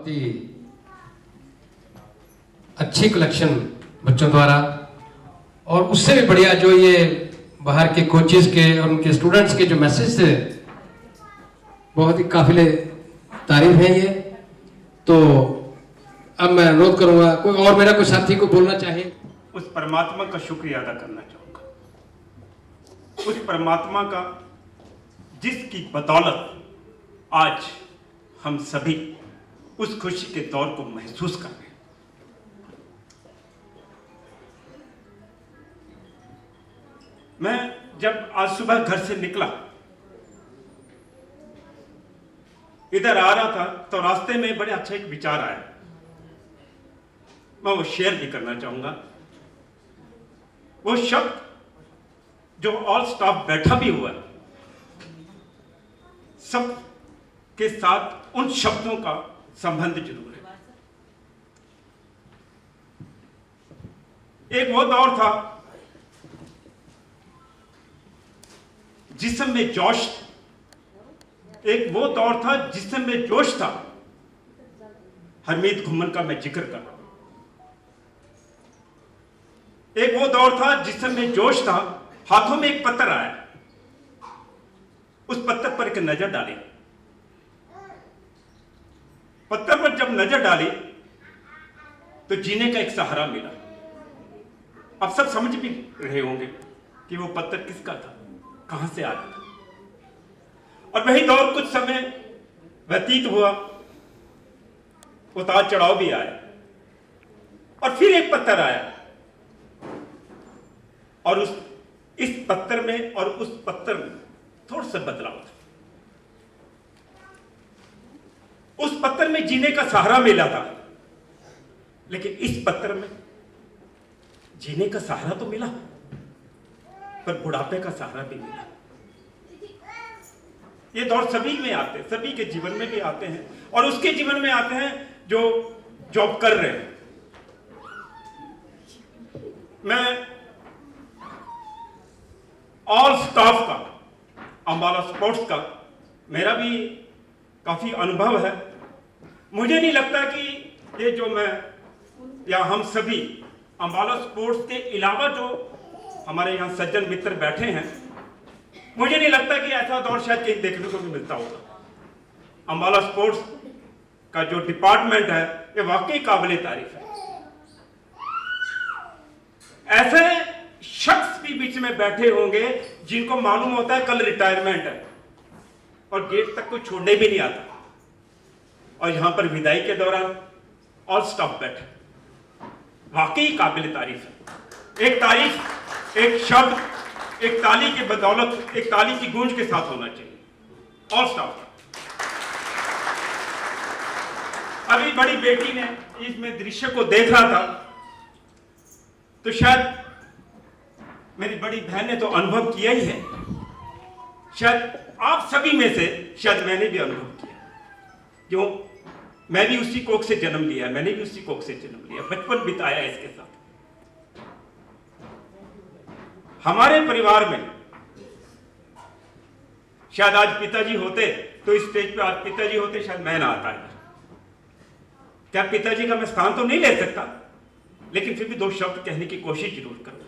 बहुत ही अच्छी कलेक्शन बच्चों द्वारा, और उससे भी बढ़िया जो ये बाहर के कोचेस के और उनके स्टूडेंट्स के जो मैसेज थे, बहुत ही काफिले तारीफ है ये। तो अब मैं अनुरोध करूंगा कोई और मेरा कोई साथी को बोलना चाहे। उस परमात्मा का शुक्रिया अदा करना चाहूंगा, उस परमात्मा का जिसकी बदौलत आज हम सभी उस खुशी के दौर को महसूस कर रहे हैं। मैं जब आज सुबह घर से निकला, इधर आ रहा था, तो रास्ते में बड़े अच्छा एक विचार आया, मैं वो शेयर भी करना चाहूंगा। वो शब्द जो ऑल स्टाफ बैठा भी हुआ है, सब के साथ उन शब्दों का संबंध जरूर है। एक वो दौर था जिसम में जोश, एक वो दौर था जिसम में जोश था। हरमीत घुमन का मैं जिक्र कर रहा हूं। एक वो दौर था जिसम में जोश था। हाथों में एक पत्थर आया, उस पत्थर पर एक नजर डाली। पत्थर पर जब नजर डाली तो जीने का एक सहारा मिला। अब सब समझ भी रहे होंगे कि वो पत्थर किसका था, कहां से आया था। और वही दौर कुछ समय व्यतीत हुआ, उतार चढ़ाव भी आया, और फिर एक पत्थर आया, और इस पत्थर में और उस पत्थर में थोड़ा सा बदलाव था। उस पत्थर में जीने का सहारा मिला था, लेकिन इस पत्थर में जीने का सहारा तो मिला, पर बुढ़ापे का सहारा भी मिला। ये दौर सभी में आते हैं, सभी के जीवन में भी आते हैं, और उसके जीवन में आते हैं जो जॉब कर रहे हैं। मैं ऑल स्टाफ का, अंबाला स्पोर्ट्स का मेरा भी काफी अनुभव है। मुझे नहीं लगता कि ये जो मैं या हम सभी अंबाला स्पोर्ट्स के अलावा जो हमारे यहाँ सज्जन मित्र बैठे हैं, मुझे नहीं लगता कि ऐसा दौर शायद कहीं देखने को भी मिलता होगा। अंबाला स्पोर्ट्स का जो डिपार्टमेंट है, ये वाकई काबिले तारीफ है। ऐसे शख्स भी बीच में बैठे होंगे जिनको मालूम होता है कल रिटायरमेंट है, और गेट तक कोई छोड़ने भी नहीं आता, और यहां पर विदाई के दौरान ऑल स्टाफ बैठे। वाकई काबिल तारीफ है। एक तारीफ, एक शब्द, एक ताली के बदौलत, एक ताली की गूंज के साथ होना चाहिए ऑल स्टाफ। अभी बड़ी बेटी ने इसमें दृश्य को देख रहा था, तो शायद मेरी बड़ी बहन ने तो अनुभव किया ही है, शायद आप सभी में से शायद मैंने भी अनुभव किया। क्यों, मैं भी उसी कोख से जन्म लिया, मैंने भी उसी कोख से जन्म लिया, बचपन बिताया इसके साथ। हमारे परिवार में शायद आज पिताजी होते तो इस स्टेज पे आज पिताजी होते, शायद मैं ना आता है। क्या पिताजी का मैं स्थान तो नहीं ले सकता, लेकिन फिर भी दो शब्द कहने की कोशिश जरूर करूंगा।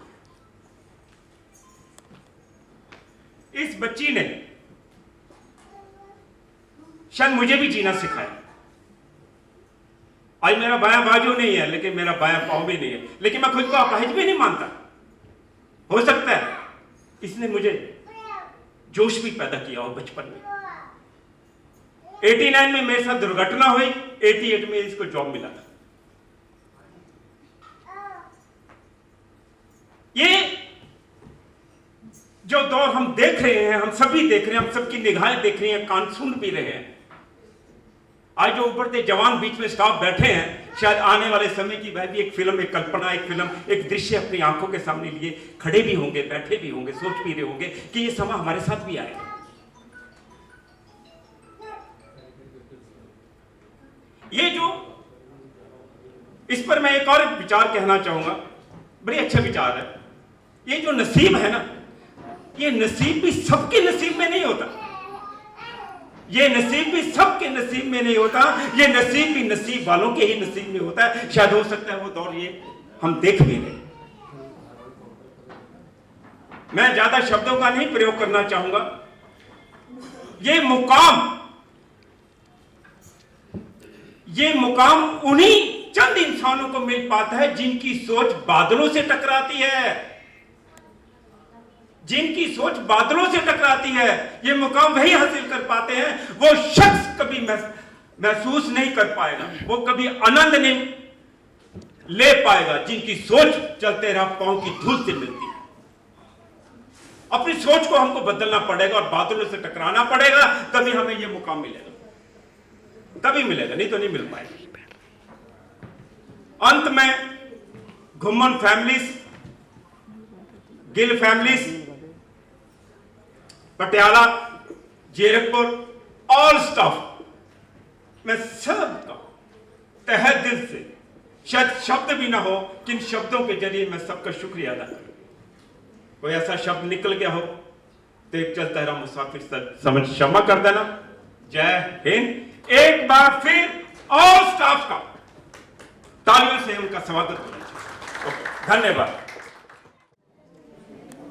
इस बच्ची ने शायद मुझे भी जीना सिखाया। आज मेरा बायां बाजू नहीं है, लेकिन मेरा बायां पांव भी नहीं है, लेकिन मैं खुद को अपाहिज भी नहीं मानता। हो सकता है इसने मुझे जोश भी पैदा किया हो बचपन में। 89 में मेरे साथ दुर्घटना हुई, 88 में इसको जॉब मिला था। ये जो दौर हम देख रहे हैं, हम सभी देख रहे हैं, हम सबकी निगाहें देख रही हैं, कान सुन भी रहे हैं। आज जो उभरते जवान बीच में स्टाफ बैठे हैं, शायद आने वाले समय की वह भी एक फिल्म, एक कल्पना, एक फिल्म, एक दृश्य अपनी आंखों के सामने लिए खड़े भी होंगे, बैठे भी होंगे, सोच भी रहे होंगे कि ये समय हमारे साथ भी आएगा। ये जो, इस पर मैं एक और विचार कहना चाहूंगा, बड़ी अच्छा विचार है। ये जो नसीब है ना, ये नसीब भी सबके नसीब में नहीं होता। ये नसीब भी सबके नसीब में नहीं होता, ये नसीब भी नसीब वालों के ही नसीब में होता है। शायद हो सकता है वो दौर ये हम देख भी नहीं। मैं ज्यादा शब्दों का नहीं प्रयोग करना चाहूंगा। ये मुकाम उन्हीं चंद इंसानों को मिल पाता है जिनकी सोच बादलों से टकराती है, जिनकी सोच बादलों से टकराती है। ये मुकाम वही हासिल कर पाते हैं। वो शख्स कभी महसूस नहीं कर पाएगा, वो कभी आनंद नहीं ले पाएगा जिनकी सोच चलते रहा पांव की धूल से मिलती है। अपनी सोच को हमको बदलना पड़ेगा और बादलों से टकराना पड़ेगा, तभी हमें यह मुकाम मिलेगा, तभी मिलेगा, नहीं तो नहीं मिल पाएगा। अंत में Ghumman families, Gill families, Patiala, Zirakpur, all staff, मैं सबका तहे दिल से, शायद शब्द भी ना हो, किन शब्दों के जरिए मैं सबका शुक्रिया अदा करूं। कोई ऐसा शब्द निकल गया हो तो एक चलता रहा मुसाफिर समझ क्षमा कर देना। जय हिंद। एक बार फिर ऑल स्टाफ का तालियों से उनका स्वागत होना चाहिए। धन्यवाद।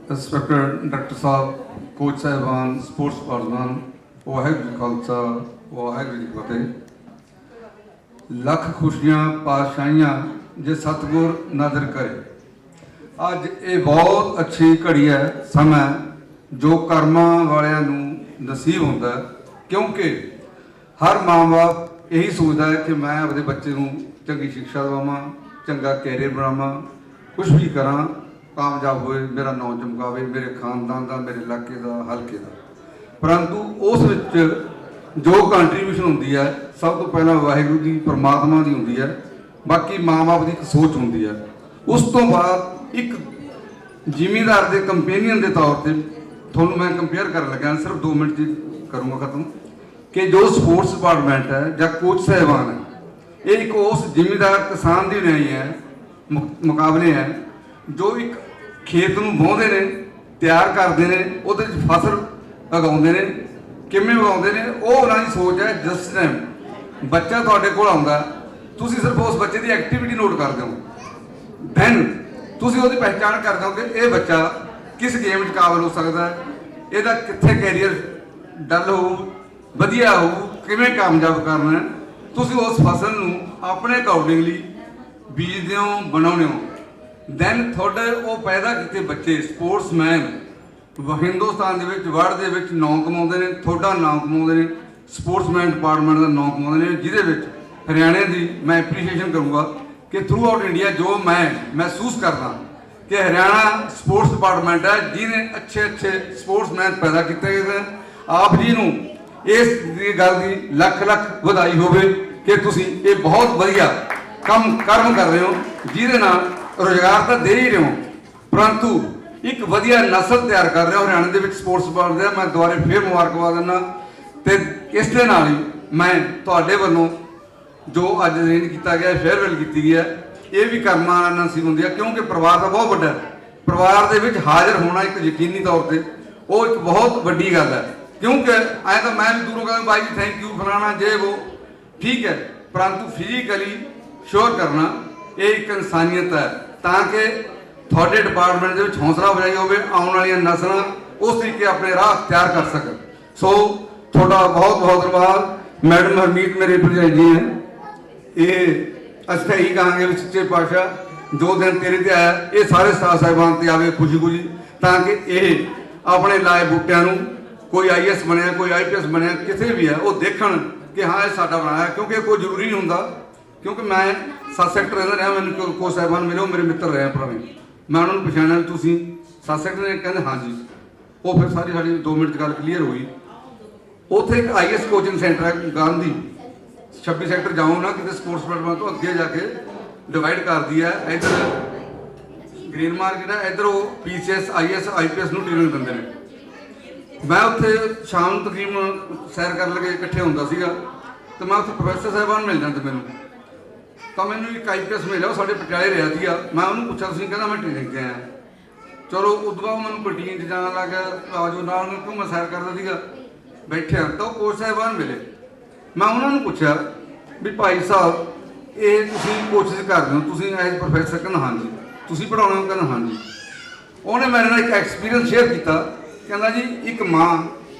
इंस्पेक्टर डॉक्टर साहब, कोच साहबान, स्पोर्ट्स प्रधान, वाहिगुरू जी खालसा वाहिगुरू जी फतेह। लख खुशियां पातशाहियां जे सतगुर नजर करे। ਅੱਜ ਇਹ ਬਹੁਤ ਅੱਛੀ ਘੜੀ ਹੈ, ਸਮਾਂ ਜੋ ਕਰਮਾਂ ਵਾਲਿਆਂ ਨੂੰ ਨਸੀਬ ਹੁੰਦਾ, ਕਿਉਂਕਿ ਹਰ ਮਾਂ-ਬਾਪ ਇਹੀ ਸੋਚਦਾ ਹੈ ਕਿ ਮੈਂ ਆਪਣੇ ਬੱਚੇ ਨੂੰ ਚੰਗੀ ਸਿੱਖਿਆ ਦਵਾਵਾਂ, ਚੰਗਾ ਕੈਰੀਅਰ ਬਣਾਵਾਂ, ਕੁਝ ਵੀ ਕਰਾਂ, ਕਾਮਯਾਬ ਹੋਏ, ਮੇਰਾ ਨਾਂ ਚਮਕਾਵੇ, ਮੇਰੇ ਖਾਨਦਾਨ ਦਾ, ਮੇਰੇ ਇਲਾਕੇ ਦਾ, ਹਲਕੇ ਦਾ। ਪਰੰਤੂ ਉਸ ਵਿੱਚ ਜੋ ਕੰਟਰੀਬਿਊਸ਼ਨ ਹੁੰਦੀ ਹੈ, ਸਭ ਤੋਂ ਪਹਿਲਾਂ ਵਾਹਿਗੁਰੂ ਦੀ, ਪਰਮਾਤਮਾ ਦੀ ਹੁੰਦੀ ਹੈ। ਬਾਕੀ ਮਾਂ-ਬਾਪ ਦੀ ਇੱਕ ਸੋਚ ਹੁੰਦੀ ਹੈ। ਉਸ ਤੋਂ ਬਾਅਦ ਇੱਕ ਜ਼ਿਮੀਂਦਾਰ ਦੇ ਕੰਪੇਨੀਅਨ ਦੇ ਤੌਰ ਤੇ ਤੁਹਾਨੂੰ ਮੈਂ ਕੰਪੇਅਰ ਕਰਨ ਲੱਗਾ, ਸਿਰਫ 2 ਮਿੰਟ 'ਚ ਕਰੂੰਗਾ ਖਤਮ, ਕਿ ਜੋ ਸਪੋਰਟਸ ਡਿਪਾਰਟਮੈਂਟ ਹੈ ਜਾਂ ਕੋਚ ਸਾਹਿਬਾਨ ਹੈ, ਇਹ ਇੱਕ ਉਸ ਜ਼ਿਮੀਂਦਾਰ ਕਿਸਾਨ ਦੀ ਨਹੀਂ ਹੈ, ਮੁਕਾਬਲੇ ਹੈ ਜੋ ਇੱਕ ਖੇਤ ਨੂੰ ਵਾਹੁੰਦੇ ਨੇ, ਤਿਆਰ ਕਰਦੇ ਨੇ, ਉਹਦੇ 'ਚ ਫਸਲ ਉਗਾਉਂਦੇ ਨੇ। ਕਿਵੇਂ ਉਗਾਉਂਦੇ ਨੇ ਉਹ ਉਹਨਾਂ ਦੀ ਸੋਚ ਹੈ। ਜਿਸ ਟਾਈਮ ਬੱਚਾ ਤੁਹਾਡੇ ਕੋਲ ਆਉਂਦਾ, ਤੁਸੀਂ ਸਿਰਫ ਉਸ ਬੱਚੇ ਦੀ ਐਕਟੀਵਿਟੀ ਨੋਟ ਕਰਦੇ ਹੋ, ਦੈਨ ਤੁਸੀਂ ਉਹਦੀ ਪਹਿਚਾਣ ਕਰਦੇ ਹੋ ਕਿ ਇਹ ਬੱਚਾ ਕਿਸ ਗੇਮ 'ਚ ਕਾਬਲ ਹੋ ਸਕਦਾ ਹੈ, ਇਹਦਾ ਕਿੱਥੇ ਕੈਰੀਅਰ ਡਲ ਹੋਊ, ਵਧੀਆ ਹੋਊ, ਕਿਵੇਂ ਕਾਮਯਾਬ ਕਰਨਾ ਹੈ। ਤੁਸੀਂ ਉਸ ਫਸਲ ਨੂੰ ਆਪਣੇ ਅਕੋਰਡਿੰਗਲੀ ਬੀਜਦੇ ਹੋ, ਬਣਾਉਂਦੇ ਹੋ। ਦੈਨ ਤੁਹਾਡੇ ਉਹ ਪੈਦਾ ਕੀਤੇ ਬੱਚੇ ਸਪੋਰਟਸਮੈਨ ਹਿੰਦੁਸਤਾਨ ਦੇ ਵਿੱਚ, ਵਰਲਡ ਦੇ ਵਿੱਚ ਨਾਂ ਕਮਾਉਂਦੇ ਨੇ, ਤੁਹਾਡਾ ਨਾਂ ਕਮਾਉਂਦੇ ਨੇ, ਸਪੋਰਟਸਮੈਨ ਡਿਪਾਰਟਮੈਂਟ ਦਾ ਨਾਂ ਕਮਾਉਂਦੇ ਨੇ, ਜਿਹਦੇ ਵਿੱਚ ਹਰਿਆਣੇ ਦੀ ਮੈਂ ਐਪਰੀਸ਼ੀਏਸ਼ਨ ਕਰੂੰਗਾ कि थ्रू आउट इंडिया जो मैं महसूस करता कि हरियाणा स्पोर्ट्स डिपार्टमेंट है जिन्हें अच्छे अच्छे स्पोर्ट्समैन पैदा किए गए। आप जी नूं इस गल की लख लख बधाई होवे कि तुसीं ये बहुत वधिया कर्म कर रहे हो, जिहदे नाल रोजगार तो दे ही रहे हो, परंतु एक वधिया नस्ल तैयार कर रहे हो हरियाणे दे विच स्पोर्ट्स डिपार्टमेंट। मैं दुबारे फिर मुबारकबाद दिंदा ते इस दे नाल ही मैं तुहाडे वल्लों जो अज अरेंज किया गया, फेयरवेल की गई है, ये भी कर्मा नसीब होंगी है, क्योंकि परिवार तो बहुत बड़ा है। परिवार के विच हाजिर होना एक यकीनी तौर पर वो एक बहुत वड्डी गल है, क्योंकि ऐ तो मैं भी दूरों कहूँ भाई जी थैंक यू फलाना जे वो ठीक है, परंतु फिजिकली श्योर करना ये एक इंसानियत है, ताकि थोड़े डिपार्टमेंट के हौसला अफजाई हो, आने वाली नस्ल उस तरीके अपने राह तैयार कर सकन। सो थोड़ा बहुत बहुत धन्यवाद। मैडम हरमीत मेरे भरजाई जी हैं, ये अस यही कहांगे भी सच्चे पातशाह जो दिन तेरे ते आया ये सारे स्टाफ साहिबान ते आवे खुशी खुशी, ताकि ये अपने लाए बूटियां नूं कोई IAS बनया, कोई IPS बनया, किसी भी है वो देखण कि हाँ ये साडा बनाया, क्योंकि कोई जरूरी नहीं होंदा। क्योंकि मैं 7 सैक्टर रहंदा रहा, मैंने कोच साहिबान मिले, मेरे मित्र रहे पुराने, मैं उन्होंने पछाणिया भी तुसीं 7 सैक्टर ने, कहते हाँ जी। वो फिर सारी साड़ी 2 मिनट गल क्लीयर हुई। उत्थे एक IAS कोचिंग सेंटर है गांधी 26 सैक्टर जाओ ना कि स्पोर्ट्स डिपार्टमेंट तो अगे जाके डिवाइड कर दिया है। इधर ग्रीन मार्केट है, इधर वो PCS IAS IPS ਨੂੰ ट्रेनिंग ਦਿੰਦੇ ਨੇ। मैं उत्थे शाम ਨੂੰ तकरीबन सैर कर लगे इकट्ठे ਹੁੰਦਾ ਸੀਗਾ, तो मैं उत्थे प्रोफैसर साहिबान मिल ਜਾਂਦੇ ਮੈਨੂੰ, ਤਾਂ ਮੈਨੂੰ ਇੱਕ IPS ਮਿਲਿਆ, ਉਹ ਸਾਡੇ ਪਟਿਆਲੇ ਰਿਹਾ ਸੀਗਾ। मैं ਉਹਨੂੰ ਪੁੱਛਿਆ ਤੁਸੀਂ, ਕਹਿੰਦਾ मैं ट्रेनिंग ਤੇ ਆਇਆ। ਚਲੋ ਉਦੋਂ ਬਾਅਦ ਮੈਨੂੰ ਕੰਟੀਨ 'ਚ ਜਾਣ ਲੱਗ ਗਿਆ, ਆਜੋ ਨਾਲ, ਕਿਉਂ ਮੈਂ ਸੈਰ ਕਰਦਾ ਸੀਗਾ। बैठे तो कोच साहबान मिले। मैं उन्होंने पूछा भी भाई साहब ये तुसीं कोशिश कर रहे हो, तुसीं एज प्रोफैसर? कहना हाँ जी। तुसीं पढ़ाने हो? कहना हाँ जी। उन्हें मेरे नाल एक एक्सपीरियंस शेयर किया, कहना जी एक माँ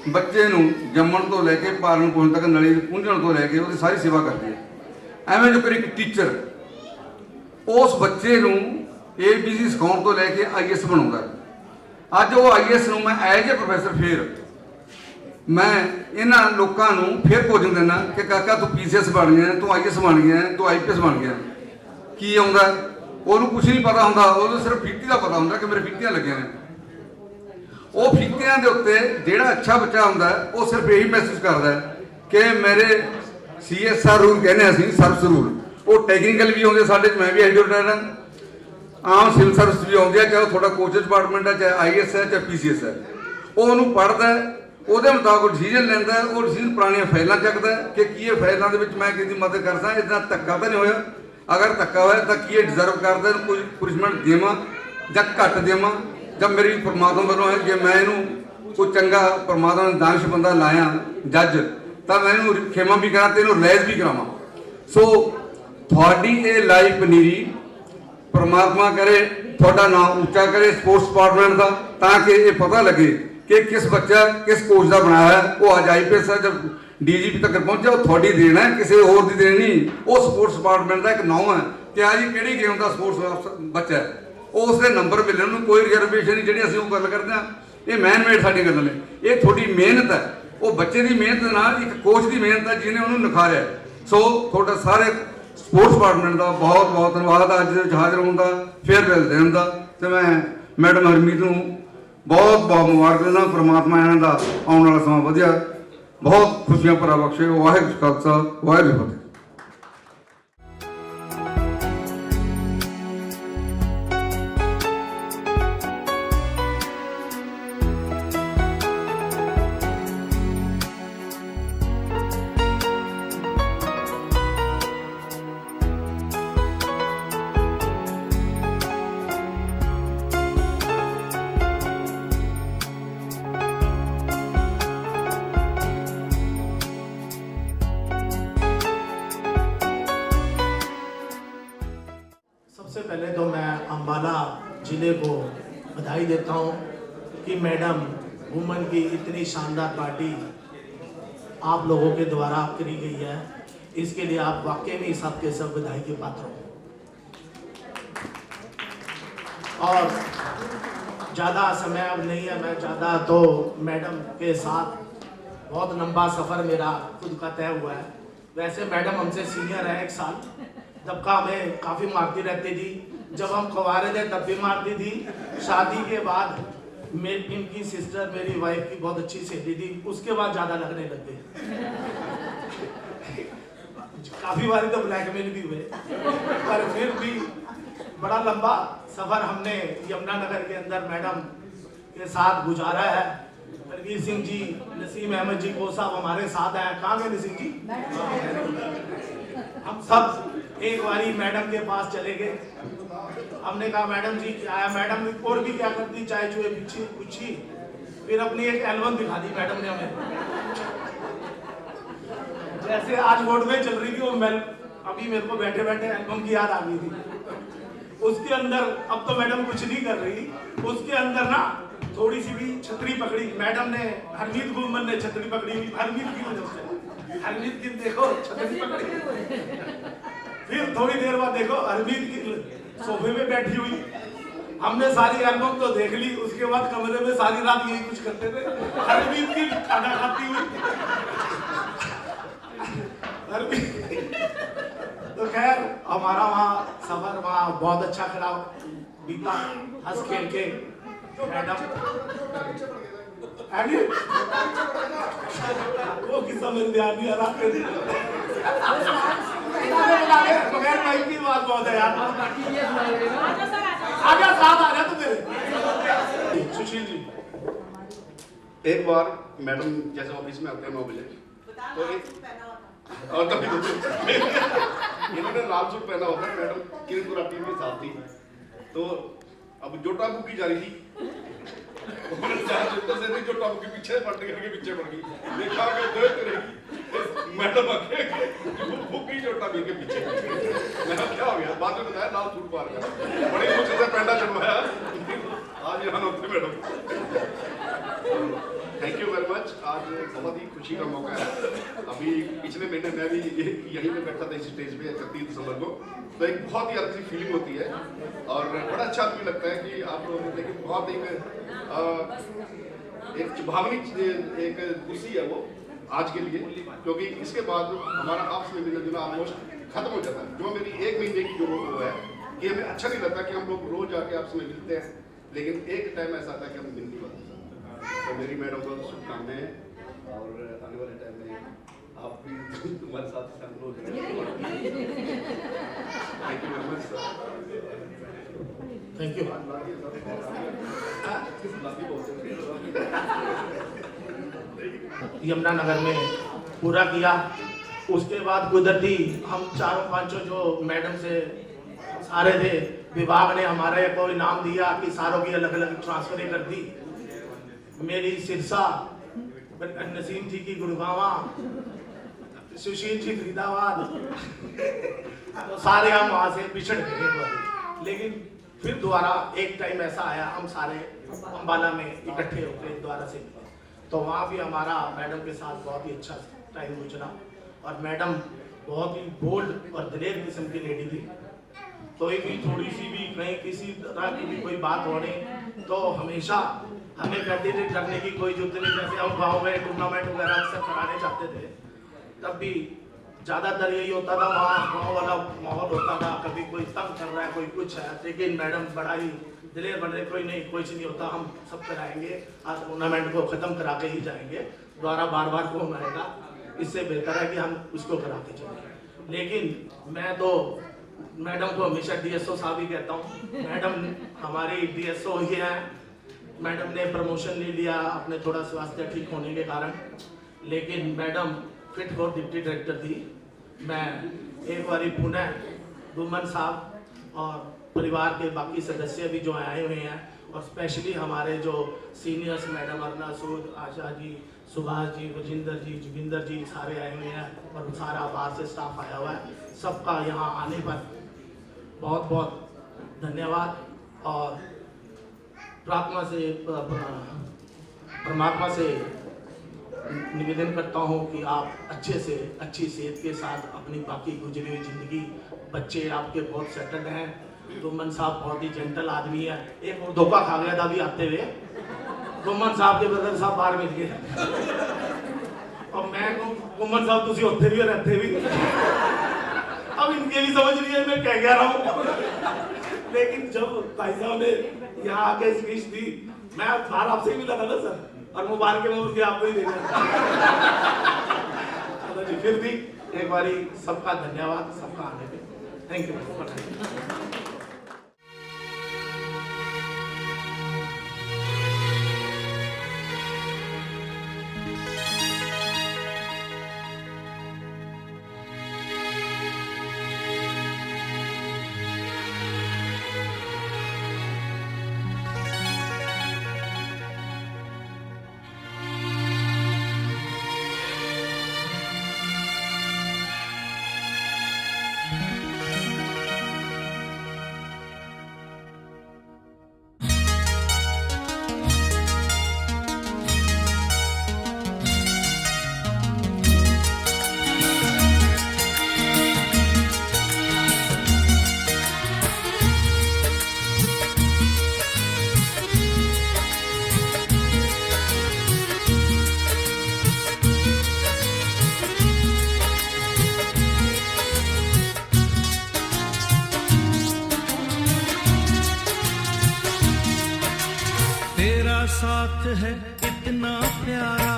बच्चे नूं जम्मण तो लैके पालन पोषण तक नली पूंझण तो लैके उसकी सारी सेवा करती है। एवें जो कर एक टीचर उस बच्चे नूं ABC सिखाउण तो लैके IAS बनाउंदा है। अज वो IAS नूं मैं एज ए प्रोफैसर फिर मैं इन्हां लोकां नूं फिर कोचिंग देना कि काका तू PCS बन गया, तू IAS बन गया, तू IPS बन गया। की आउंदा ਉਹਨੂੰ कुछ नहीं पता हुंदा, ਉਹਨੂੰ सिर्फ फीती का पता हुंदा कि मेरे फीतियां लगियां ने। ਉਹ फीतियां ਦੇ ਉੱਤੇ ਜਿਹੜਾ अच्छा बच्चा हुंदा वो सिर्फ यही महसूस करता है कि मेरे CSR रूल कहने ਅਸੀਂ सर्विस रूल वो टैक्नीकल भी आउंदे साडे च, मैं भी एडिटर हां, आम सिविल सर्विस भी आउंदी है, चाहे थोड़ा कोच डिपार्टमेंट है, चाहे IAS है, चाहे PCS है। वो ਉਹਨੂੰ पढ़दा है, ਉਹਦੇ ਮੁਤਾਬਕ डिसीजन ਲੈਂਦਾ है। ਉਹ डिसीजन ਪੁਰਾਣੀਆਂ ਫਾਈਲਾਂ ਚੱਕਦਾ ਕਿ ਕੀ ਇਹ ਫਾਈਲਾਂ ਦੇ ਵਿੱਚ ਮੈਂ ਕਿਸੇ ਦੀ ਮਦਦ ਕਰ ਸਕਦਾ, ਇਦਾਂ ਧੱਕਾ ਤਾਂ ਨਹੀਂ ਹੋਇਆ। अगर धक्का होया तो की डिजर्व करता है, कोई पुनिशमेंट देव या घट देव, जब मेरी परमात्मा वालों है कि मैं इनू कोई चंगा परमात्मा ने दानिश बंदा लाया जज, तो मैं इनू खेमा भी करा तो इनू रिलाइज भी करावा। सो थोड़ी ये लाइव पनीरी परमात्मा करे थोड़ा नाम ऊंचा करे स्पोर्ट्स डिपार्टमेंट का, ताकि ये पता लगे कि किस बच्चा किस कोच का बनाया है। वो अज IPS है, जब DGP तक पहुंचा वो थोड़ी देन है, किसी होर दी देन नहीं। वो स्पोर्ट्स डिपार्टमेंट का एक नाम है कि आज कि गेम का स्पोर्ट्स बच्चा है उसके नंबर मिले, उन्होंने कोई रिजर्वेशन नहीं जी असं गल करते हैं। ये मैन मेड साड़ी गल ने, ये थोड़ी मेहनत है, वो बच्चे की मेहनत नाल एक कोच की मेहनत है जिन्हें उन्होंने निखारिया। सो थोड़ा सारे स्पोर्ट्स डिपार्टमेंट का बहुत बहुत धन्यवाद अज हाजिर होने का, फेयरवेल देने का। तो मैं मैडम हरमीत को बहुत बहुत मुबारक देना। परमात्मा इन्हों का आने वाला समा वधिया बहुत खुशियां भरा बख्शे। वाहिगुरू जी खालसा वाहिगुरू जी फतेह। सबसे पहले तो मैं अम्बाला ज़िले को बधाई देता हूं कि मैडम वुमेन की इतनी शानदार पार्टी आप लोगों के द्वारा करी गई है, इसके लिए आप वाकई में सबके सब बधाई के पात्र हो। और ज़्यादा समय अब नहीं है, मैं ज़्यादा तो मैडम के साथ बहुत लंबा सफ़र मेरा खुद का तय हुआ है। वैसे मैडम हमसे सीनियर है 1 साल, दबका हमें काफ़ी मारती रहती थी। जब हम कुंवारे थे तब भी मारती थी। शादी के बाद इनकी सिस्टर मेरी वाइफ की बहुत अच्छी सहेली थी, उसके बाद ज़्यादा लगने लग गई। काफ़ी बारी तो ब्लैकमेल भी हुए, पर फिर भी बड़ा लंबा सफ़र हमने यमुनानगर के अंदर मैडम के साथ गुजारा है। रणवीर सिंह जी, नसीम अहमद जी को साहब हमारे साथ हैं। कहाँ गए नसीम जी? हम सब एक बारी मैडम के पास चले गए। हमने कहा मैडम जी क्या है? मैडम और भी क्या करती, चाय चुए पूछी, फिर अपनी एक एल्बम दिखा दी मैडम ने हमें। जैसे आज बोर्ड में चल रही थी वो अभी मेरे को बैठे बैठे एल्बम की याद आ गई थी। उसके अंदर अब तो मैडम कुछ नहीं कर रही, उसके अंदर ना थोड़ी सी भी छतरी पकड़ी मैडम ने, हरमीत गुलमन ने छतरी पकड़ी हुई। हरमीत की वजह से, हरमीत की देखो छतरी पकड़ी। फिर थोड़ी देर बाद देखो हरमीत की सोफे पे बैठी हुई। हमने सारी एल्बम तो देख ली, उसके बाद कमरे में सारी रात यही कुछ करते थे। हरमीत की खाना खाती हुई। तो खैर हमारा वहाँ सफर वहाँ बहुत अच्छा खड़ा बीता, हंस खेल के। मैडम वो किस्सा मेरे ध्यान नहीं आ रहा। बगैर माइक की बात बहुत है यार। आजा साथ आ जा तू मेरे। सुशील जी, एक बार मैडम जैसे ऑफिस में आते हैं 9 बजे, तो और तभी इन्होंने लाल सूट पहना होता है। मैडम किरण गुलाटी के साथ थी, तो अब जोटा बुकी जा रही थी। उन्होंने चार चित्तों से नहीं जो टॉप के पीछे पलट करके पीछे पड़ गई, देखा कि दो करेगी मैडम आके भूखी जो टॉप के पीछे मैंने क्या हो गया, बाद में बताया लाल सूट पार कर बड़ी मुझे से पेंडा चलवाया आज यहाँ होते madam. Thank you very much. आज बहुत ही खुशी का मौका है। अभी पिछले महीने मैं भी यहीं पे बैठा था इस स्टेज पे 31 दिसंबर को, तो एक बहुत ही अलग सी फीलिंग होती है और बड़ा अच्छा भी लगता है कि आप लोग लेकिन बहुत एक भावनिक एक खुशी है वो आज के लिए, क्योंकि इसके बाद हमारा आपस में मिलना जुलना ऑलमोस्ट खत्म हो जाता है। जो मेरी एक महीने की जो वो है कि हमें अच्छा नहीं लगता कि हम लोग रोज आके आपस में मिलते हैं, लेकिन एक टाइम ऐसा आता है कि हम मिल नहीं पाते। तो मेरी मैडम को शुभकामनाएं और आने वाले टाइम में आप भी तुम्हारे साथ शामिल हो जाएंगे। Thank you very much sir. Thank you. Yamunanagar में पूरा किया, उसके बाद कुदरती हम चारों पांचों जो मैडम से सारे थे, विभाग ने हमारे को इनाम दिया कि सारों की अलग अलग ट्रांसफरें कर दी। मेरी सिरसा, नसीम जी की गुड़गावा, सुशील जी फरीदाबाद, तो सारे हम वहाँ से पिछड़ गए। लेकिन फिर दोबारा एक टाइम ऐसा आया, हम सारे अम्बाला में इकट्ठे होकर दोबारा से, तो वहाँ भी हमारा मैडम के साथ बहुत ही अच्छा टाइम गुजरा। और मैडम बहुत ही बोल्ड और दिलेर किस्म की लेडी थी। कोई भी थोड़ी सी भी कहीं किसी तरह की भी कोई बात हो रही तो हमेशा हमें कहते थे करने की कोई जरूरत नहीं। जैसे हम गाँव में टूर्नामेंट वगैरह अक्सर कराने चाहते थे, तब भी ज़्यादातर यही होता था, वहाँ गाँव वाला माहौल होता था, कभी कोई तंग कर रहा है, कोई कुछ है, लेकिन मैडम बड़ा ही दिलेर बन रहे, कोई नहीं कुछ नहीं होता, हम सब कराएंगे, आज टूर्नामेंट को ख़त्म करा के ही जाएंगे, दोबारा बार बार कौन आएगा, इससे बेहतर है कि हम उसको करा के चलें। लेकिन मैं तो मैडम को हमेशा डीएसओ साहब ही कहता हूँ। मैडम हमारी डीएसओ ही है। मैडम ने प्रमोशन ले लिया अपने थोड़ा स्वास्थ्य ठीक होने के कारण, लेकिन madam fit for deputy director थी। मैं एक बारी पुनः गुमन साहब और परिवार के बाकी सदस्य भी जो आए हुए हैं, और स्पेशली हमारे जो सीनियर्स मैडम अरुणा सूद, आशा जी, सुभाष जी, वजिंदर जी, जोगिंदर जी, सारे आए हुए हैं और सारा बाहर से स्टाफ आया हुआ है। सबका यहाँ आने पर बहुत बहुत धन्यवाद और परमात्मा से निवेदन करता हूँ कि आप अच्छे से अच्छी सेहत के साथ अपनी बाकी गुजरी हुई ज़िंदगी, बच्चे आपके बहुत सेटल्ड हैं। गुमन साहब बहुत ही जेंटल आदमी है। एक और धोखा खा गया था अभी आते हुए, गुमन साहब के ब्रदर साहब बाहर मिल गए और मैं गुमन साहब तुसी होते भी और रहते भी, अब इनके भी समझ नहीं है मैं कह गया रहा हूँ। लेकिन जब भाई साहब ने यहाँ आके स्पीच दी, मैं बाहर आपसे ही मिला था ना सर, और मुबारक के आपको ही देना। जी फिर भी एक बारी सबका धन्यवाद, सबका आने पे थैंक यू। साथ है इतना प्यारा,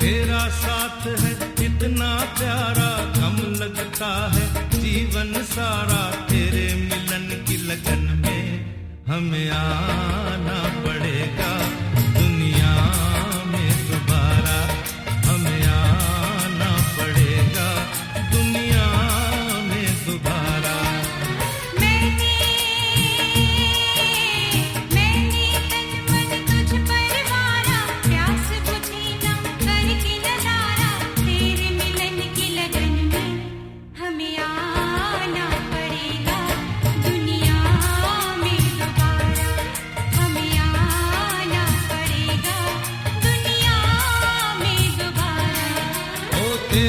तेरा साथ है इतना प्यारा, गम लगता है जीवन सारा, तेरे मिलन की लगन में हमें आना पड़ेगा, दुनिया में दोबारा हमें आना पड़ेगा, दुनिया में दोबारा।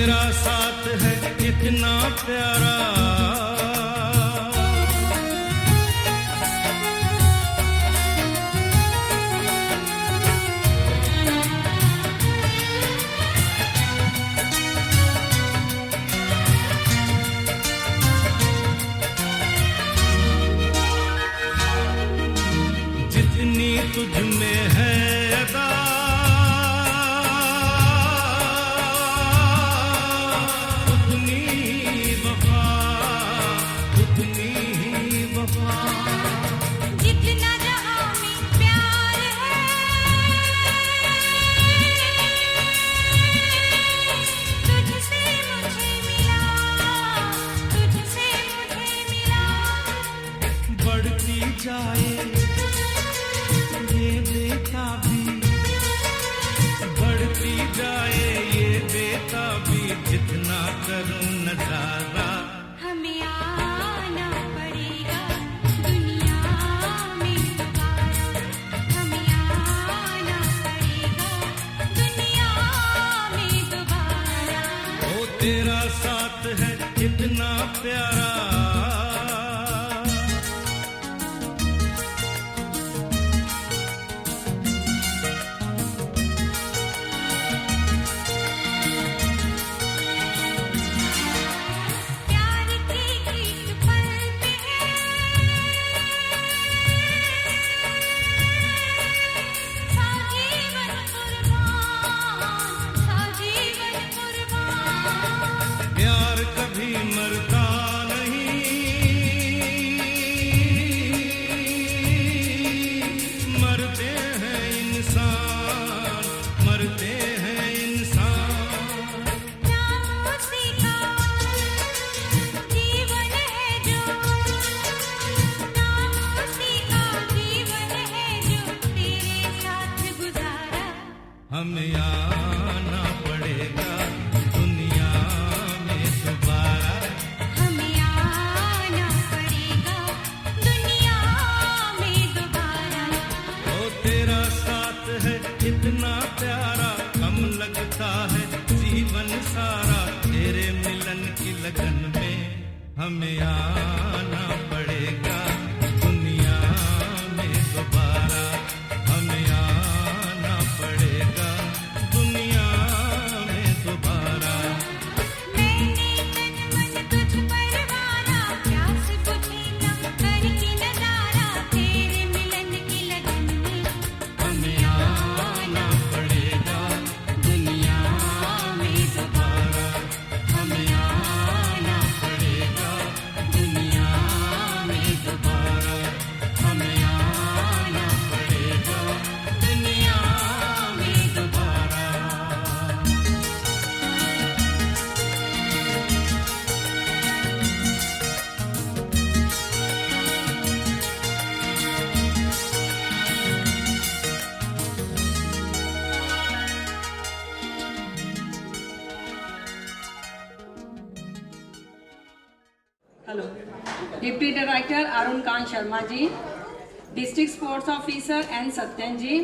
तेरा साथ है इतना प्यारा, जितनी तुझ में है अदा उतनी वफा, उतनी ही वफा। जितना जहां में प्यार है तुझसे मुझे मिला, तुझसे मुझे मिला। बढ़ती जाए ये बेताबी, बढ़ती जाए ये बेताबी, जितना करूं नजारा। हमें आना पड़ेगा दुनिया में दोबारा, हमें आना पड़ेगा दुनिया में दोबारा। ओ तेरा साथ है इतना प्यारा, प्यार की एक पल पे है साजीवन कुर्बान, साजीवन कुर्बान। प्यार कभी मरता नहीं, मरते हैं इंसान, मरते हैं इंसान। नाम उसी का जीवन है जो, नाम उसी का जीवन है जो तेरे साथ गुजारा। हमें आना पड़ेगा दुनिया में दोबारा, हमें आना पड़ेगा दुनिया में दोबारा। ओ तेरा साथ है इतना प्यारा, कम लगता है जीवन सारा, तेरे मिलन की लगन में हमें आना पड़ेगा दुनिया में दोबारा, हमें आना पड़ेगा दुनिया में दोबारा। मैंने तन मन तुझ पर वारा, प्यास बुझी न करके नजारा, तेरे मिलन की लगन में हमें आना पड़ेगा दुनिया में दोबारा, हमें आना पड़ेगा दुनिया में दोबारा, हमें आना पड़ेगा दुनिया में दोबारा। Hello, deputy director Arun Kant Sharma ji, district sports officer N Satyan ji,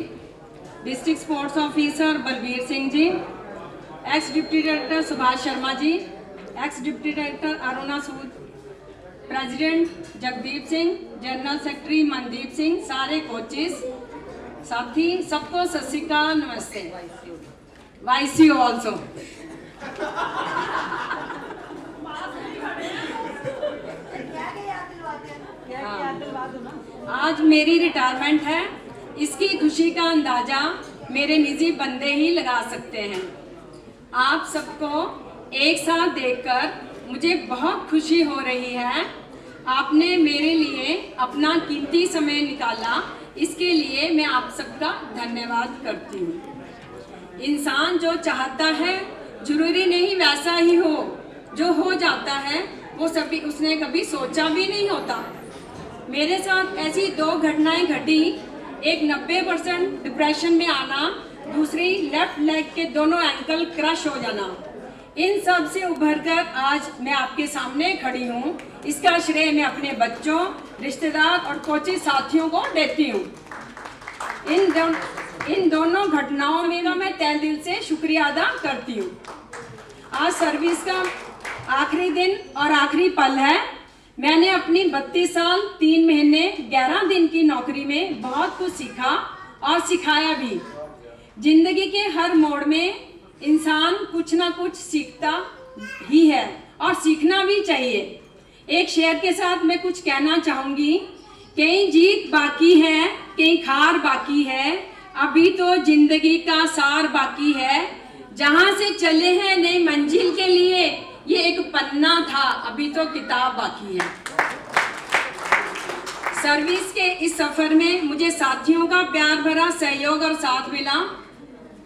district sports officer Balbir Singh ji, ex deputy director Subhash Sharma ji, ex deputy director Aruna Sood, president Jagdeep Singh, general secretary Mandeep Singh, सारे कोचेस, साथी सबको सत श्री अकाल, नमस्ते। YCO also. आज मेरी रिटायरमेंट है, इसकी खुशी का अंदाजा मेरे निजी बंदे ही लगा सकते हैं। आप सबको एक साथ देखकर मुझे बहुत खुशी हो रही है। आपने मेरे लिए अपना कीमती समय निकाला, इसके लिए मैं आप सबका धन्यवाद करती हूँ। इंसान जो चाहता है जरूरी नहीं वैसा ही हो, जो हो जाता है वो सभी उसने कभी सोचा भी नहीं होता। मेरे साथ ऐसी दो घटनाएं घटी, एक 90% डिप्रेशन में आना, दूसरी लेफ्ट लेग के दोनों एंकल क्रश हो जाना। इन सब से उभरकर आज मैं आपके सामने खड़ी हूँ। इसका श्रेय मैं अपने बच्चों, रिश्तेदार और कोचिंग साथियों को देती हूँ। इन दोनों घटनाओं में मैं तहे दिल से शुक्रिया अदा करती हूँ। आज सर्विस का आखिरी दिन और आखिरी पल है। मैंने अपनी 32 साल 3 महीने 11 दिन की नौकरी में बहुत कुछ सीखा और सिखाया भी। जिंदगी के हर मोड़ में इंसान कुछ ना कुछ सीखता ही है और सीखना भी चाहिए। एक शेर के साथ मैं कुछ कहना चाहूंगी। कहीं जीत बाकी है, कहीं हार बाकी है, अभी तो जिंदगी का सार बाकी है। जहां से चले हैं नई मंजिल के लिए, ये एक पन्ना था, अभी तो किताब बाकी है। सर्विस के इस सफर में मुझे साथियों का प्यार भरा सहयोग और साथ मिला।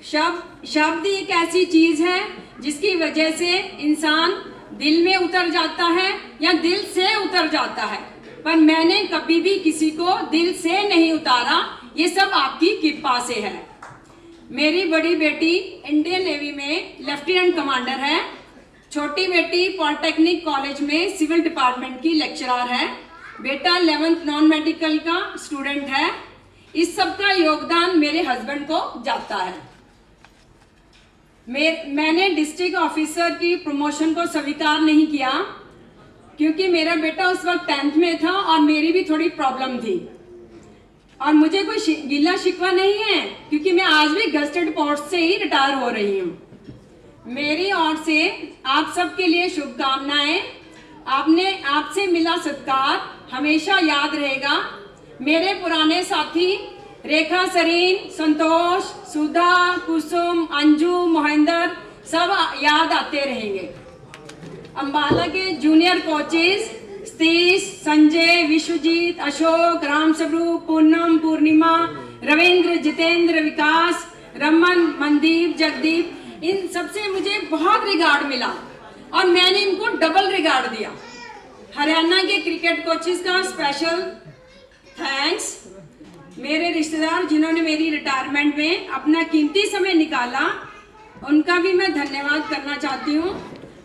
शब्द एक ऐसी चीज है जिसकी वजह से इंसान दिल में उतर जाता है या दिल से उतर जाता है, पर मैंने कभी भी किसी को दिल से नहीं उतारा। ये सब आपकी कृपा से है। मेरी बड़ी बेटी इंडियन नेवी में लेफ्टिनेंट कमांडर है। छोटी बेटी पॉलिटेक्निक कॉलेज में सिविल डिपार्टमेंट की लेक्चरर है। बेटा 11th नॉन मेडिकल का स्टूडेंट है। इस सब का योगदान मेरे हस्बैंड को जाता है। मैंने डिस्ट्रिक्ट ऑफिसर की प्रमोशन को स्वीकार नहीं किया क्योंकि मेरा बेटा उस वक्त 10th में था और मेरी भी थोड़ी प्रॉब्लम थी। और मुझे कोई गिला शिकवा नहीं है क्योंकि मैं आज भी गस्टेड पोस्ट से ही रिटायर हो रही हूँ। मेरी ओर से आप सबके लिए शुभकामनाएं। आपसे मिला सत्कार हमेशा याद रहेगा। मेरे पुराने साथी रेखा, सरीन, संतोष, सुधा, कुसुम, अंजू, मोहिंदर सब याद आते रहेंगे। अंबाला के जूनियर कोचेस सतीश, संजय, विश्वजीत, अशोक, रामसब्रू, पूनम, पूर्णिमा, रविंद्र, जितेंद्र, विकास, रमन, मनदीप, जगदीप, इन सबसे मुझे बहुत रिगार्ड मिला और मैंने इनको डबल रिगार्ड दिया। हरियाणा के क्रिकेट कोचेस का स्पेशल थैंक्स। मेरे रिश्तेदार जिन्होंने मेरी रिटायरमेंट में अपना कीमती समय निकाला, उनका भी मैं धन्यवाद करना चाहती हूँ।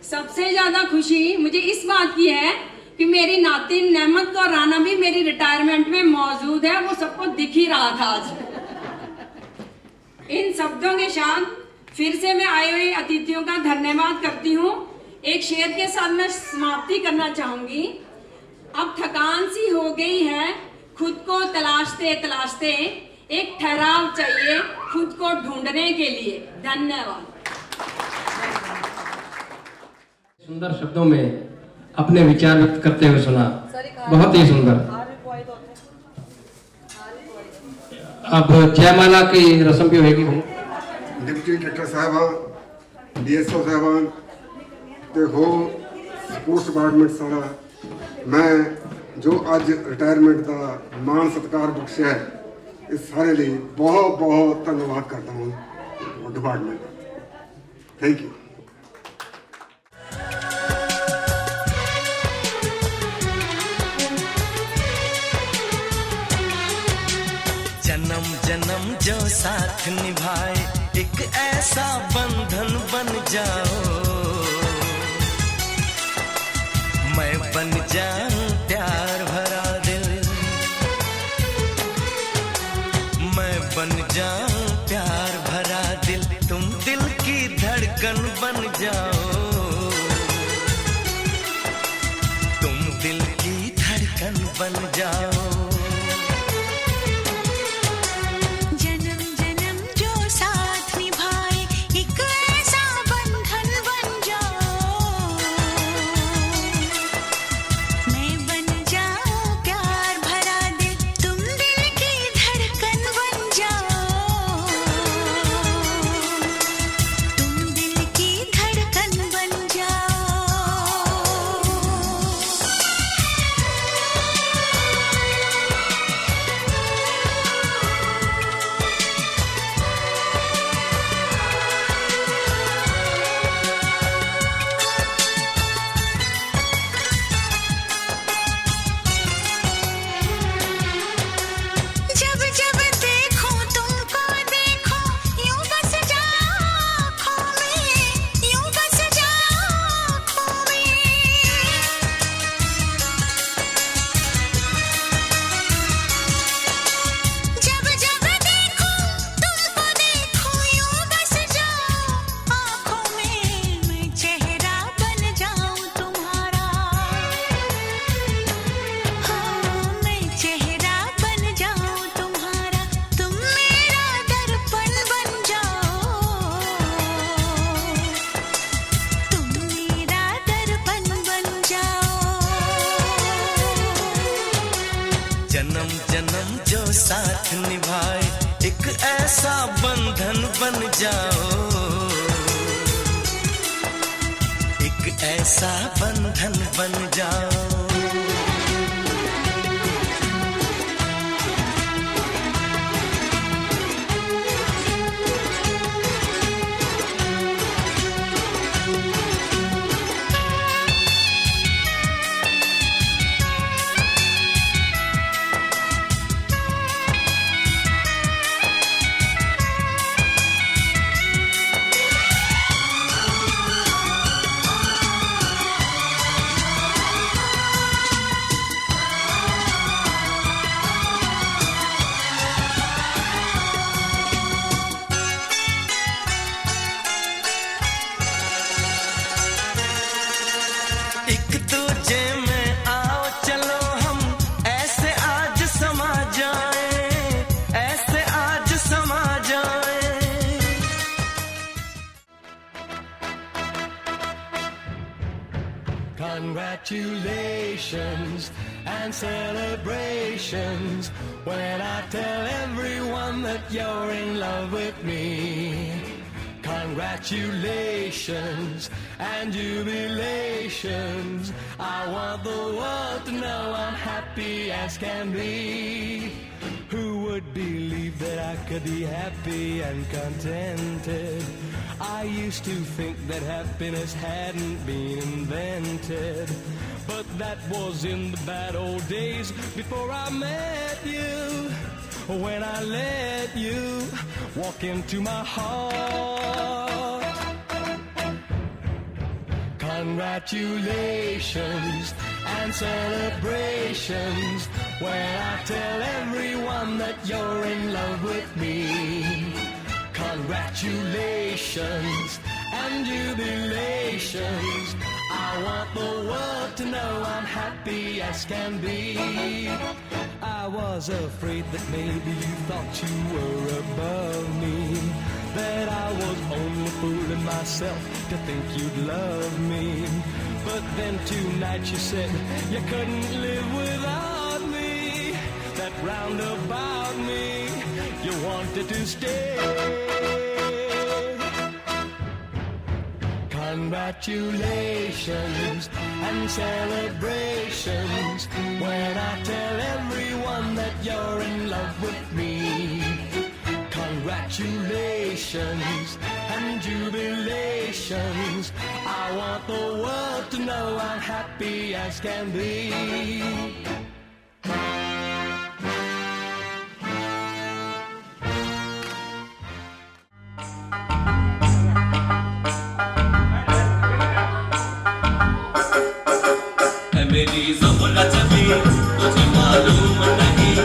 सबसे ज़्यादा खुशी मुझे इस बात की है कि मेरी नातिन नेमत कौर राणा भी मेरी रिटायरमेंट में मौजूद है। वो सबको दिख ही रहा था आज। इन शब्दों के साथ फिर से मैं आए हुए अतिथियों का धन्यवाद करती हूँ। एक शेर के साथ मैं समाप्ति करना चाहूंगी। अब थकान सी हो गई है, खुद को तलाशते तलाशते एक ठहराव चाहिए खुद को ढूंढने के लिए। धन्यवाद। सुंदर शब्दों में अपने विचार व्यक्त करते हुए सुना, बहुत ही सुंदर। अब जयमाला की रस्म भी होगी। डिप्टी डायरेक्टर साहबान, DSO साहबान ते हो स्पोर्ट्स डिपार्टमेंट सारा, मैं जो अज रिटायरमेंट का मान सत्कार बख्शा है, इस सारे लिए बहुत बहुत धन्यवाद करता हूँ डिपार्टमेंट का। Thank you. जन्म जन्म जो साथ निभाए, एक ऐसा बंधन बन जाओ। मैं बन जाऊं प्यार भरा दिल, मैं बन जाऊं प्यार भरा दिल, तुम दिल की धड़कन बन जाओ। तुम दिल की धड़कन बन जाओ। साथ निभाए, एक ऐसा बंधन बन जाओ, एक ऐसा बंधन बन जाओ। Congratulations and celebrations when I tell everyone that you're in love with me. Congratulations and jubilations. I want the world to know I'm happy as can be. Who would believe that I could be happy and contented? I used to think that happiness hadn't been invented, but that was in the bad old days before I met you. When I let you walk into my heart. Congratulations and celebrations when I tell everyone that you're in love with me. Congratulations and jubilations. I want the world to know I'm happy as can be. I was afraid that maybe you thought you were above me, that I was only fooling myself to think you'd love me. But then tonight you said you couldn't live without me, that round about me you wanted to stay. Congratulations and celebrations when I tell everyone that you're in love with me. Congratulations and jubilations. I want the world to know I'm happy as can be. मेरी ज़ुल्फ़त भी तुझे मालूम नहीं,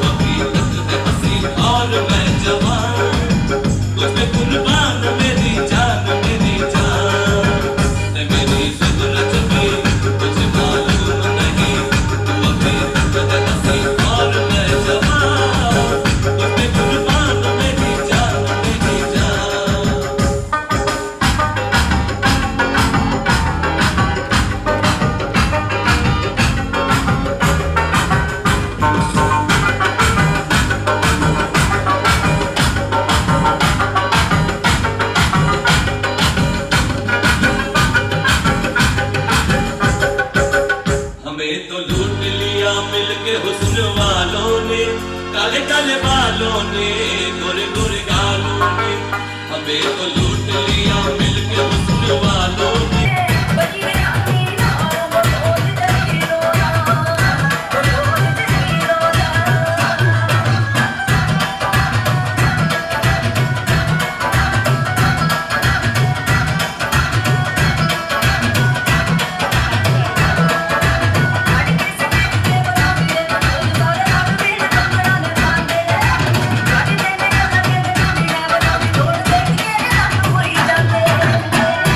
अभी तक है हंसी और मैं जवान, तुझ पे कुर्बान मेरी जान मेरी जान। मेरी ज़ुल्फ़त भी तुझे मालूम नहीं, अभी तक है हंसी और मैं जवान, तुझ पे कुर्बान मेरी जान मेरी जान। तो लूट लिया मिलके हुस्न वालों ने, काले काले बालों ने, गोरे गोरे गालों ने, हमें तो लूट लिया मिलके हुस्न वालों ने। Thank you.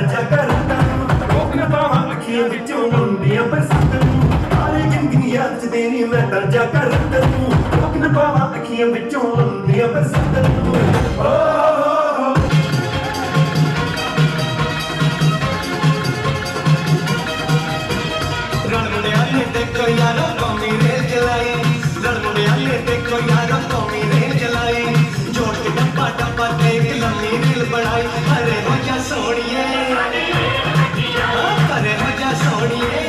दर्जा करता रोकना पावां अखियां विचों मुंडियां बरसातां सारे जिंदगी याद च देनी मैं दर्जा करता रोकना पावां अखियां विचों मुंडियां बरसातां रणमुंडियाले देखो यारो कौमी रेल चलाई रणमुंडियाले देखो यारो कौमी रेल चलाई जोड़ के डब्बा डब्बा देख लम्मी रेल बढ़ाई अरे हो जा सोनिए अरे हो जा सोनिए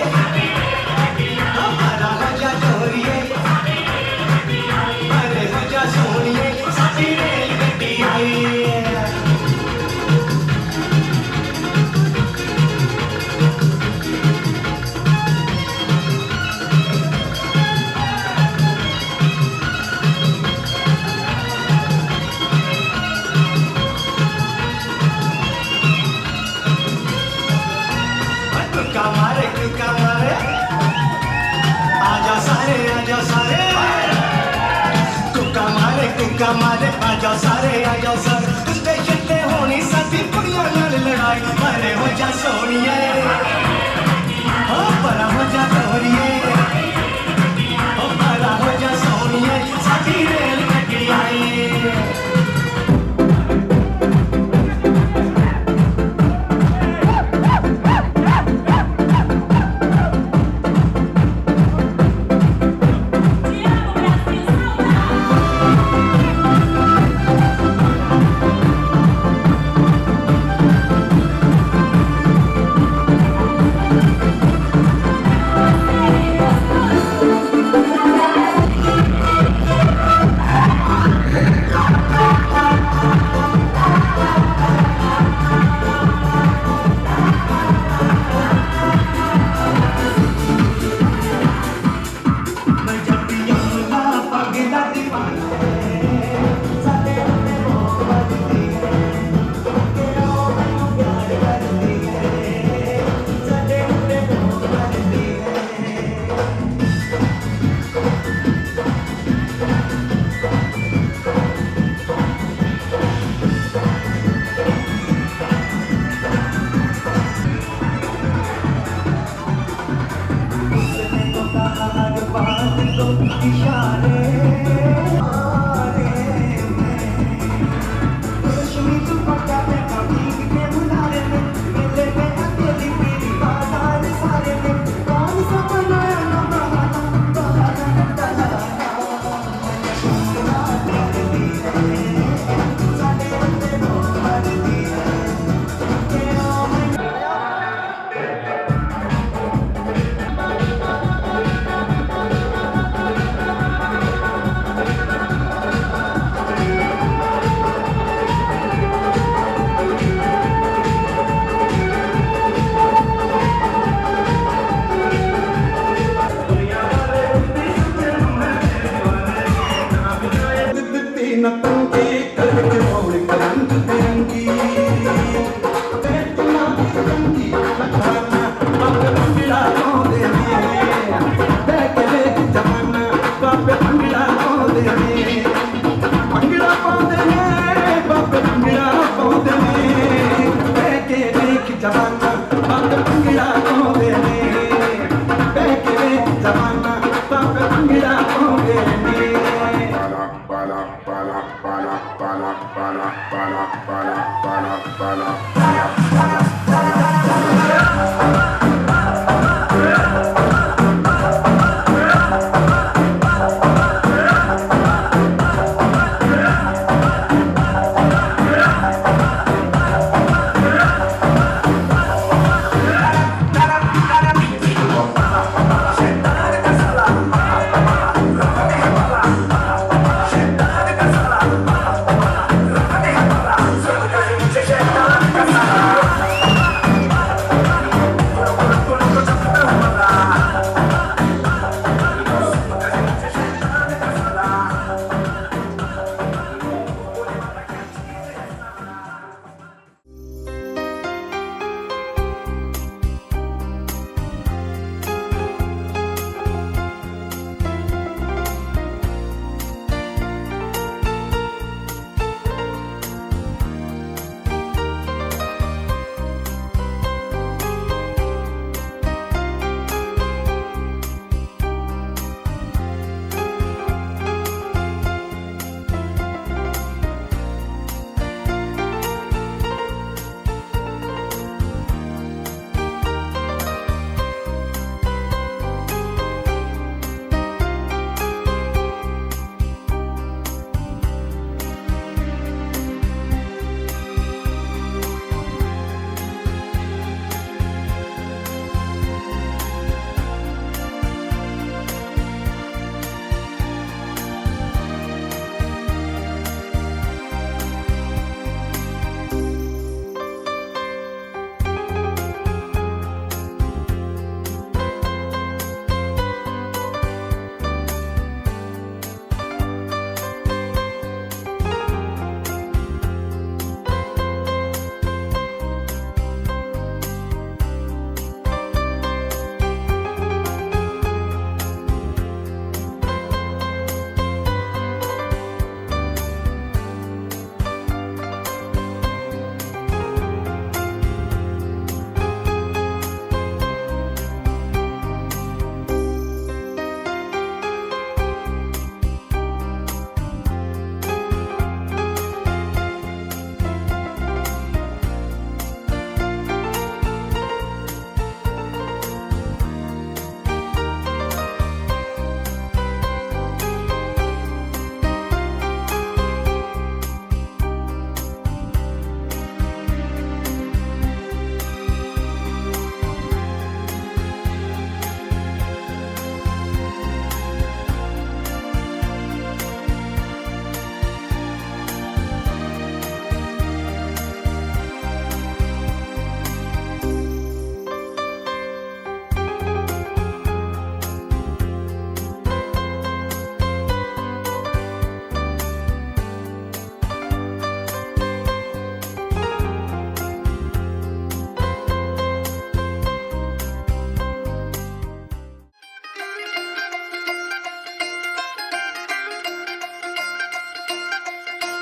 हमारा हो जा जोरिए अरे हो जा सोनिए साडी रेल गड्डी आई कुका मारे आजा सारे कुका मारे आजा सारे स्टेशन पे होनी साथी कुड़ियां नाल लड़ाई अरे हो जा सोनिए ओ परा हो जा गोरिए ओ परा हो जा सोनिए साथी रेल गड्डी आई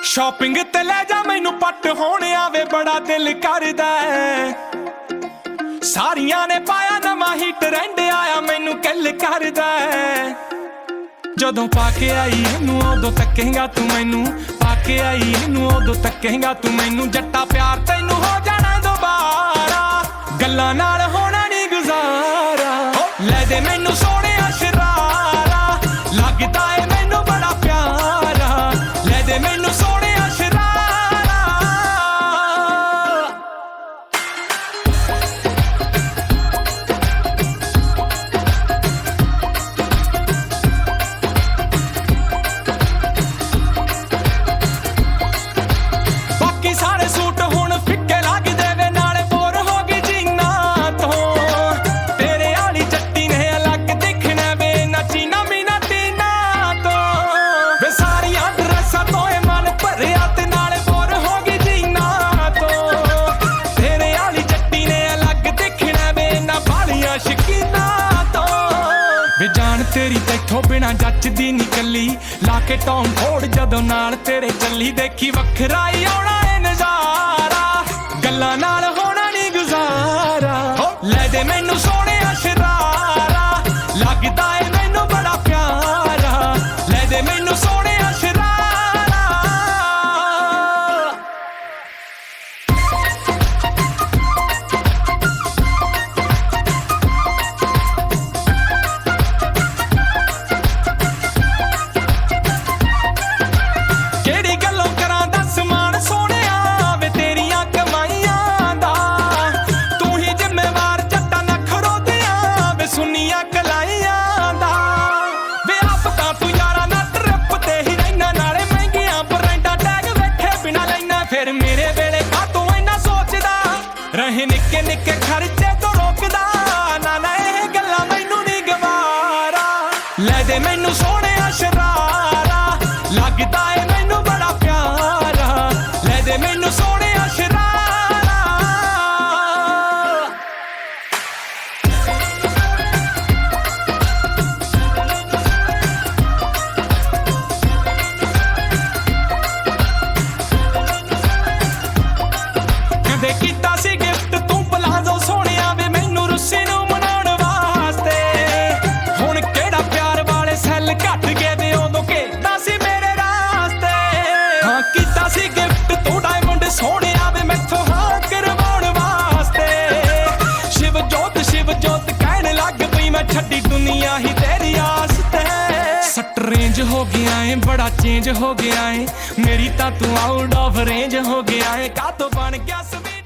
ਸ਼ਾਪਿੰਗ ਤੇ ਲੈ ਜਾ ਮੈਨੂੰ ਪੱਟ ਹੋਣ ਆਵੇ ਬੜਾ ਦਿਲ ਕਰਦਾ ਹੈ। ਸਾਰੀਆਂ ਨੇ ਪਾਇਆ ਨਵਾਂ ਹੀ ਟ੍ਰੈਂਡ ਆਇਆ ਮੈਨੂੰ ਕਿੱਲ ਕਰਦਾ ਹੈ। ਜਦੋਂ ਪਾ ਕੇ ਆਈ ਇਹਨੂੰ ਉਦੋਂ ਤੱਕੇਂਗਾ ਤੂੰ ਮੈਨੂੰ, ਪਾ ਕੇ ਆਈ ਇਹਨੂੰ ਉਦੋਂ ਤੱਕੇਂਗਾ ਤੂੰ ਮੈਨੂੰ। ਜੱਟਾ ਪਿਆਰ ਤੈਨੂੰ ਹੋ ਜਾਣਾ ਦੁਬਾਰਾ, ਗੱਲਾਂ ਨਾਲ ਹੋਣਾ ਨਹੀਂ ਗੁਜ਼ਾਰਾ। ਲੈ ਦੇ ਮੈਨੂੰ ਸੋਹਣਿਆ ਸ਼ਰਾਰਾ, ਲੱਗਦਾ ਏ ਮੈਨੂੰ ਬੜਾ ਪਿਆਰਾ। ਲੈ ਦੇ ਮੈਨੂੰ ਸੋਹਣਿਆ ਸ਼ਰਾਰਾ। ਬਾਕੀ ਸਾਰੇ ਸੂਟ ਹੁਣ ਫਿੱਕੇ ਲੱਗਦੇ ਵੇ, ਨਾਲੇ ਬੋਰ ਹੋ ਗਈ ਜੀਨਾਂ ਤੋਂ। ਤੇਰੇ ਵਾਲੀ ਜੱਟੀ ਨੇ ਅਲੱਗ ਦਿਖਣਾ ਵੇ, ਨਾ ਚੀਨਾ ਮੀਨਾ ਟੀਨਾ ਤੋਂ। ਵੇ ਸਾਰੀਆਂ ਡਰੈਸਾਂ ਤੋਂ ਇਹ ਮਨ ਭਰਿਆ ਤੇ ਨਾਲੇ ਬੋਰ ਹੋ ਗਈ ਜੀਨਾਂ ਤੋਂ। ਤੇਰੇ ਵਾਲੀ ਜੱਟੀ ਨੇ ਅਲੱਗ ਦਿਖਣਾ ਵੇ, ਨਾ ਬਾਲੀਆਂ ਸ਼ਕੀਨਾਂ ਤੋਂ। ਵੇ ਜਾਨ ਤੇਰੀ ਤੈਥੋਂ ਬਿਨਾ ਜੱਚਦੀ ਨੀ ਕੱਲੀ, ਲਾ ਕੇ ਟੌਮ ਫੋੜ ਜਦੋਂ ਨਾਲ ਤੇਰੇ ਚੱਲੀ। ਦੇਖੀ ਵੱਖਰਾ ਹੀ ਆਉਣਾ ਏ ਨਜ਼ਾਰਾ, ਗੱਲਾਂ ਨਾਲ ਹੋਣਾ ਨੀ ਗੁਜ਼ਾਰਾ। ਲੈ ਦੇ ਮੈਨੂੰ ਸੋਹਣਿਆ ਸ਼ਰਾਰਾ, ਲੱਗਦਾ ਏ ਮੈਨੂੰ ਬੜਾ ਪਿਆਰਾ। ਲੈ ਦੇ ਮੈਨੂੰ ਸੋਹਣਿਆ ਸ਼ਰਾਰਾ। ਕਿਹੜੀ ਗੱਲੋਂ ਕਰਾਂ ਦੱਸ ਮਾਣ ਸੋਹਣਿਆ ਵੇ ਤੇਰੀਆਂ ਕਮਾਈਆਂ ਦਾ। ਤੂੰ ਹੀ ਜ਼ਿੰਮੇਵਾਰ ਜੱਟਾਂ ਨਖਰੋ ਦਿਆਂ ਵੇ ਸੁਨੀਆਂ ਕਲਾਈਆਂ ਦਾ। ਵੇ ਆਪ ਤਾਂ ਤੂੰ ਯਾਰਾਂ ਨਾਲ ਟ੍ਰਿਪ ਤੇ ਹੀ ਰਹਿਣਾ, ਨਾਲੇ ਮਹਿੰਗੀਆਂ ਬ੍ਰਾਂਡਾਂ ਟੈਗ ਵੇਖੇ ਬਿਨਾ ਲੈਣਾ। ਫਿਰ ਮੇਰੇ ਵੇਲੇ ਕਾ ਤੂੰ ਇੰਨਾ ਸੋਚਦਾ ਰਹੇ, ਨਿੱਕੇ ਨਿੱਕੇ ਖਰਚੇ ਤੋਂ ਰੋਕਦਾ ਨਾ। ਨਾ ਇਹ ਗੱਲਾਂ ਮੈਨੂੰ ਨਹੀਂ ਗਵਾਰਾ। ਲੈ ਦੇ ਮੈਨੂੰ ਸੋਹਣਿਆ ਸ਼ਰਾਰਾ, ਲੱਗਦਾ ਏ ਮੈਨੂੰ ਬੜਾ ਪਿਆਰਾ। ਲੈ ਦੇ ਮੈਨੂੰ ਸੋਹਣਿਆ ਸ਼ਰਾਰਾ। ਕਦੇ ਕੀਤਾ ਸੀ ਗਿਫਟ ਤੂੰ ਪਲਾਜ਼ੋ ਸੋਹਣਿਆ ਵੇ ਮੈਨੂੰ ਰੁੱਸੇ ਨੂੰ ਮਨਾਉਣ ਵਾਸਤੇ। ਹੁਣ ਕਿਹੜਾ ਪਿਆਰ ਵਾਲੇ ਸੈੱਲ ਘੱਟ ਗਏ ਵੇ, ਉਦੋਂ ਕਿਹਦਾ ਸੀ ਮੇਰੇ ਰਾਸਤੇ। ਹਾਂ ਕੀਤਾ ਸੀ ਗਿਫਟ ਤੂੰ ਡਾਇਮੰਡ ਸੋਹਣਿਆ ਵੇ ਮੈਥੋਂ ਹਾਂ ਕਰਵਾਉਣ ਵਾਸਤੇ। ਸ਼ਿਵ ਜੋਤ ਕਹਿਣ ਲੱਗ ਪਈ ਮੈਂ, ਛੱਡੀ ਦੁਨੀਆ ਹੀ ਤੇਰੀ ਆਸ ਤੇ। ਸੱਟ ਰੇਂਜ ਹੋ ਗਿਆ ਏ, ਬੜਾ ਚੇਂਜ ਹੋ ਗਿਆ ਏ, ਮੇਰੀ ਤਾਂ ਤੂੰ ਆਊਟ ਆਫ ਰੇਂਜ ਹੋ ਗਿਆ ਏ। ਕਾਤੋਂ ਬਣ ਗਿਆ ਸਵੀ